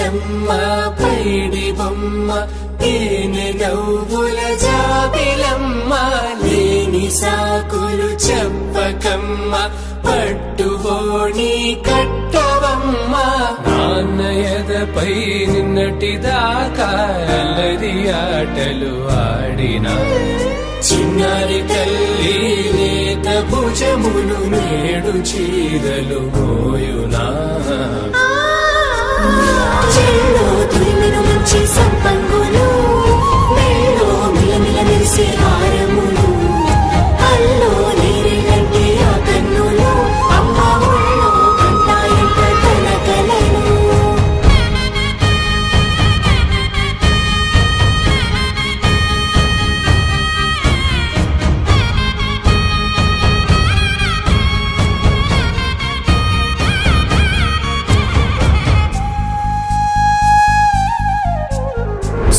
జాబిలమ్మ పైడి బొమ్మ తేనె నవ్వుల జాబిలమ్మ లేని సాకులు చెప్పకమ్మ పట్టుబోణి కట్టవమ్మ నాన్నయదపై నిన్నటిదాకా అల్లరి ఆటలు ఆడినా చిన్నారి తల్లి లేత భుజములు నేడు చీరలు మోయునా చెల్లో తురిమిను మంచి సంపంగులు మేలో మిలమిల మెరిసే హారములు అల్లో నీరెలంటి ఆ కన్నులు అమ్మ ఒళ్ళో కంటాయంట తన కలను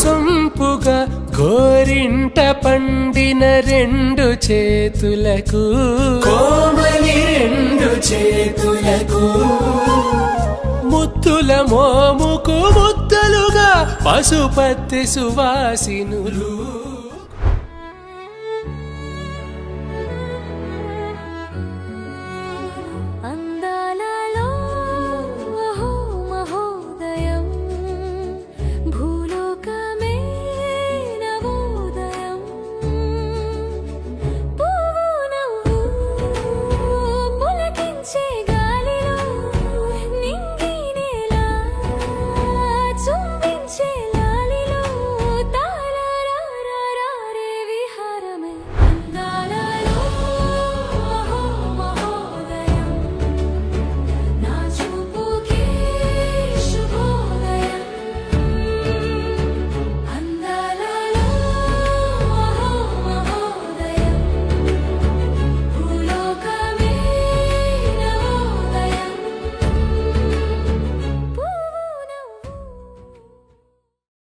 సొంపుగా గోరింట పండిన రెండు చేతులకు కోమలి రెండు చేతులకు ముద్దుల మోముకు ముద్దలుగా పసుపత్తి సువాసినులు